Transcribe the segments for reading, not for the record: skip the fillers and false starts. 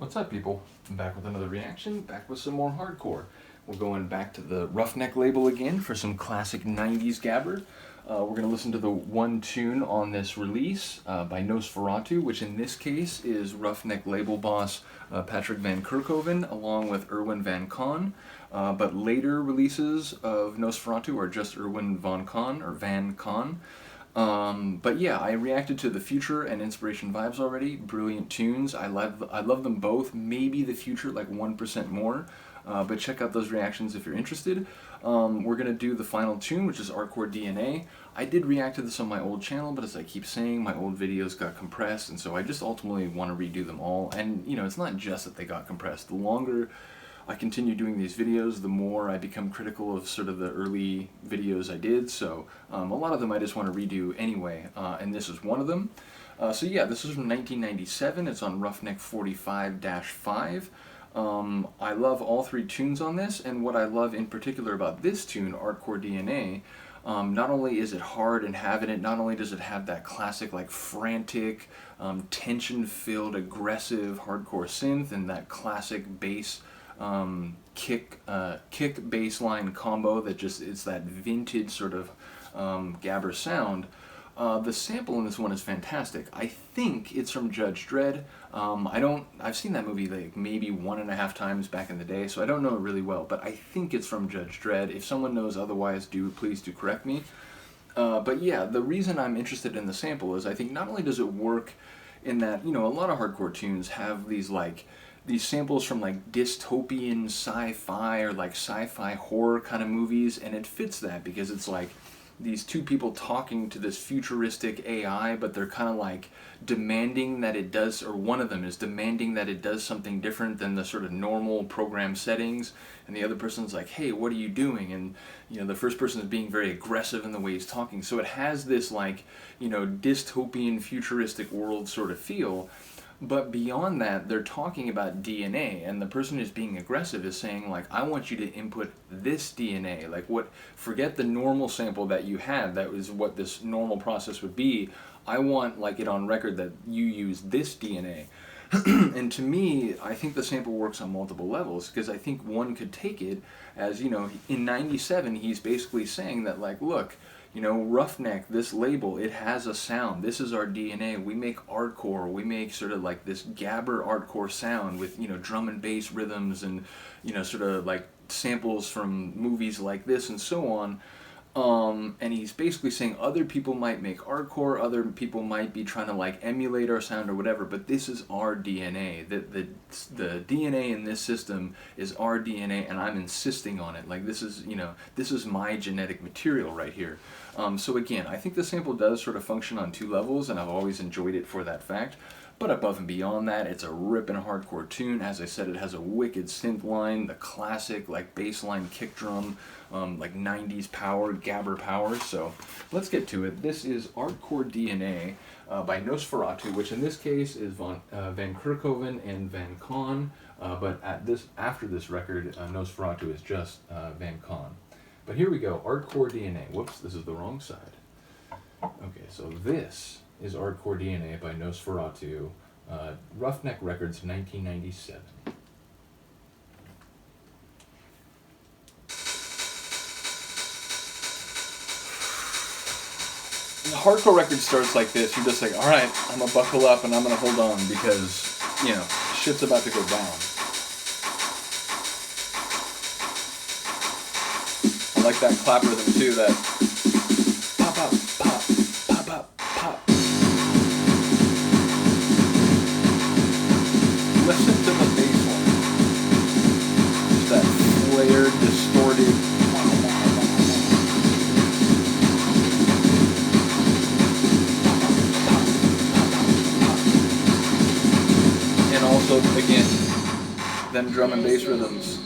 What's up, people? I'm back with another reaction, back with some more hardcore. We're going back to the Ruffneck label again for some classic 90s gabber. We're going to listen to the one tune on this release by Nosferatu, which in this case is Ruffneck label boss Patrick Van Kerkhoven along with Erwin Van Con. But later releases of Nosferatu are just Erwin Van Con or Van Con. But yeah, I reacted to the Future and Inspiration Vibes already. Brilliant tunes. I love them both. Maybe the Future like 1% more. But check out those reactions if you're interested. We're going to do the final tune, which is Artcore DNA. I did react to this on my old channel, but as I keep saying, my old videos got compressed, and so I just ultimately want to redo them all. And, you know, it's not just that they got compressed. The longer I continue doing these videos, the more I become critical of sort of the early videos I did, so a lot of them I just want to redo anyway, and this is one of them. So yeah, this is from 1997, it's on Ruffneck 45-5. I love all three tunes on this, and what I love in particular about this tune, Artcore DNA, not only is it hard and having it, not only does it have that classic like frantic, tension-filled, aggressive hardcore synth and that classic bass kick bass line combo that just, it's that vintage sort of gabber sound. The sample in this one is fantastic. I think it's from Judge Dredd. I've seen that movie like maybe 1.5 times back in the day, so I don't know it really well, but I think it's from Judge Dredd. If someone knows otherwise, please do correct me. But yeah, the reason I'm interested in the sample is I think not only does it work in that, you know, a lot of hardcore tunes have these samples from like dystopian sci-fi or like sci-fi horror kind of movies, and it fits that because it's like these two people talking to this futuristic AI, but they're kind of like demanding that it does, or one of them is demanding that it does something different than the sort of normal program settings, and the other person's like, hey, what are you doing? And, you know, the first person is being very aggressive in the way he's talking, so it has this like, you know, dystopian futuristic world sort of feel. But beyond that, they're talking about DNA, and the person who's being aggressive is saying, like, I want you to input this DNA. Like, forget the normal sample that you had, that was what this normal process would be. I want, like, it on record that you use this DNA. And to me, I think the sample works on multiple levels, because I think one could take it as, you know, in 97, he's basically saying that, like, look, you know, Ruffneck, this label, it has a sound. This is our DNA. We make artcore. We make sort of like this gabber artcore sound with, you know, drum and bass rhythms and, you know, sort of like samples from movies like this and so on. And he's basically saying other people might make artcore, other people might be trying to like emulate our sound or whatever, but this is our DNA. The DNA in this system is our DNA, and I'm insisting on it. Like, this is, you know, this is my genetic material right here. So again, I think the sample does sort of function on two levels, and I've always enjoyed it for that fact. But above and beyond that, it's a ripping hardcore tune. As I said, it has a wicked synth line, the classic like bass line kick drum, like 90s power, gabber power. So let's get to it. This is Artcore DNA by Nosferatu, which in this case is Van Kerkhoven and Van Con. But after this record, Nosferatu is just Van Con. But here we go, Artcore DNA. Whoops, this is the wrong side. Okay, so this is Artcore DNA by Nosferatu, Ruffneck Records, 1997. The hardcore record starts like this. You're just like, all right, I'm gonna buckle up and I'm gonna hold on because, you know, shit's about to go down. I like that clap rhythm too, that pop up, pop, pop up, pop. Listen to the bass line. Just that flared, distorted. And also, again, them drum and bass rhythms.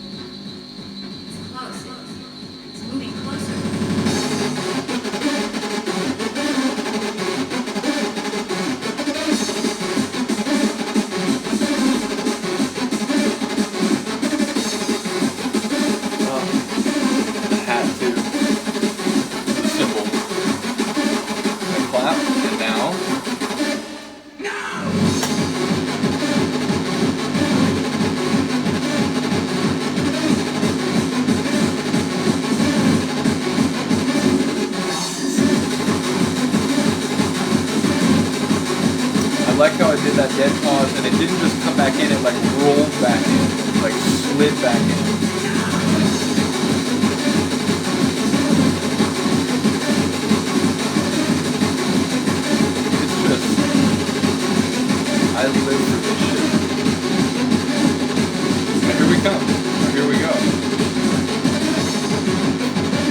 and it didn't just come back in, it like rolled back in, like slid back in. It's just, I live for this shit. And here we come. Here we go.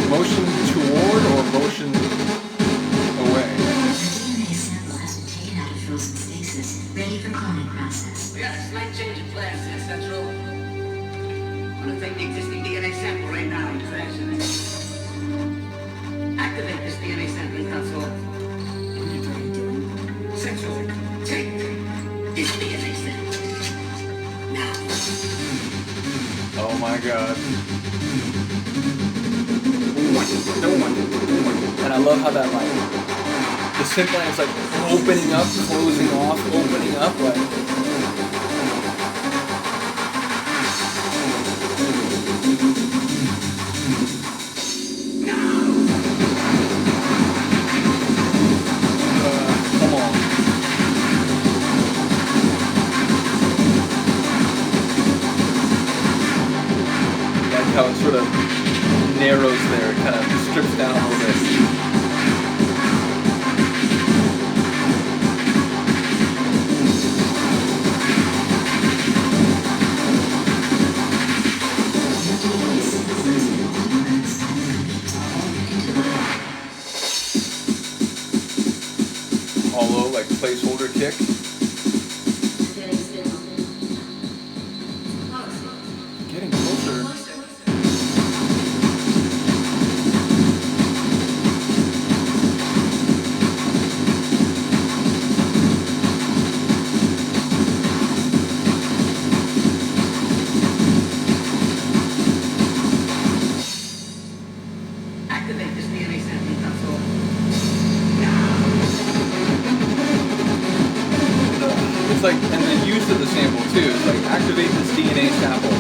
Motion toward or motion away? DNA sample has been taken out of frozen stasis, ready for cloning process. We got a slight change of plans, yes, that's all. I'm gonna take the existing DNA sample right now and transfer it. Activate this DNA sampling console. What are you doing? Central, take this DNA sample. Now. Oh my god. And I love how that like the synth line is like opening up, closing off, opening up, like come on. That's how it sort of narrows there, it kind of strips down a little bit. Hollow, like placeholder kick. Getting closer. Activate this DNA sampling console. It's like, and the use of the sample too. It's like activate this DNA sample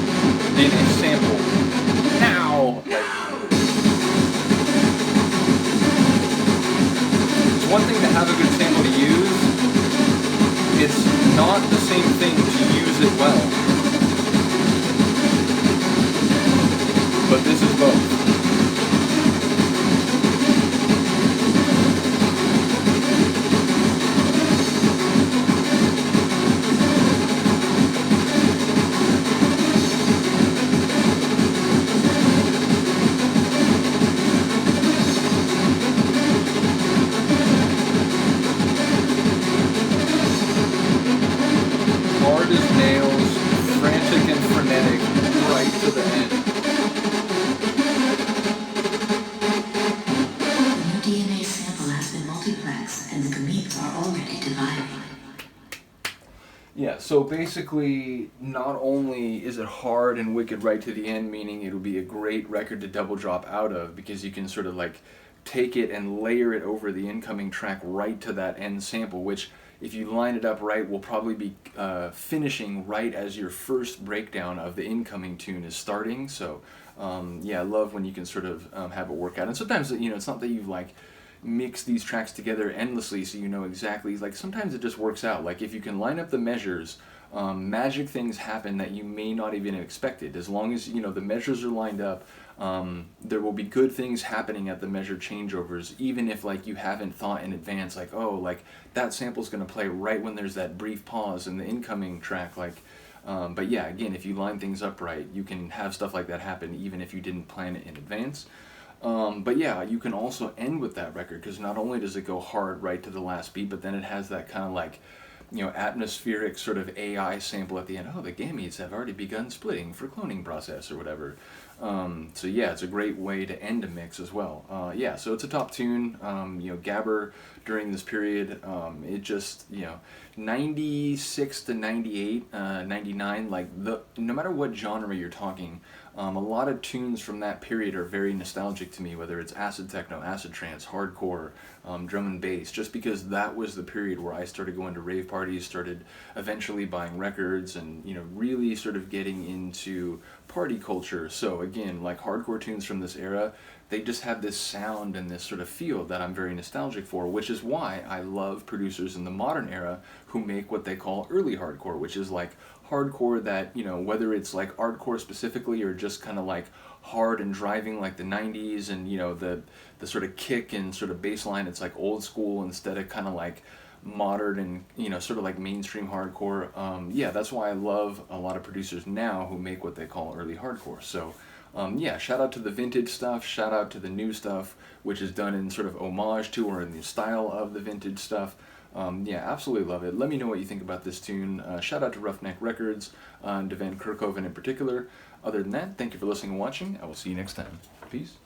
now. Like, it's one thing to have a good sample to use. It's not the same thing to use it well. But this is both. Hard as nails, frantic and frenetic, right to the end. The new DNA sample has been multiplexed and the gametes are already dividing. Yeah, so basically, not only is it hard and wicked right to the end, meaning it'll be a great record to double drop out of, because you can sort of like take it and layer it over the incoming track right to that end sample, which if you line it up right will probably be finishing right as your first breakdown of the incoming tune is starting. So yeah, I love when you can sort of have it work out. And sometimes, you know, it's not that you like mix these tracks together endlessly so you know exactly, like sometimes it just works out. Like if you can line up the measures, magic things happen that you may not even have expected. As long as, you know, the measures are lined up, there will be good things happening at the measure changeovers, even if like you haven't thought in advance, like, oh, like that sample's going to play right when there's that brief pause in the incoming track, like, but yeah, again, if you line things up right, you can have stuff like that happen even if you didn't plan it in advance. But yeah, you can also end with that record, because not only does it go hard right to the last beat, but then it has that kind of like, you know, atmospheric sort of AI sample at the end. Oh, the gametes have already begun splitting for cloning process or whatever. So yeah, it's a great way to end a mix as well. Yeah, so it's a top tune. You know, Gabber during this period, it just, you know, 96 to 98, 99, like no matter what genre you're talking, a lot of tunes from that period are very nostalgic to me, whether it's acid techno, acid trance, hardcore, drum and bass, just because that was the period where I started going to rave parties, started eventually buying records, and, you know, really sort of getting into party culture. So again, like hardcore tunes from this era, they just have this sound and this sort of feel that I'm very nostalgic for, which is why I love producers in the modern era who make what they call early hardcore, which is like hardcore that, you know, whether it's like Artcore specifically or just kind of like hard and driving like the 90s, and you know, the sort of kick and sort of bass line, it's like old school instead of kind of like modern and, you know, sort of like mainstream hardcore. Yeah, that's why I love a lot of producers now who make what they call early hardcore. So yeah, shout out to the vintage stuff, shout out to the new stuff, which is done in sort of homage to or in the style of the vintage stuff. Yeah, absolutely love it. Let me know what you think about this tune. Shout out to Ruffneck Records, and to Van Kerkhoven in particular. Other than that, thank you for listening and watching. I will see you next time. Peace.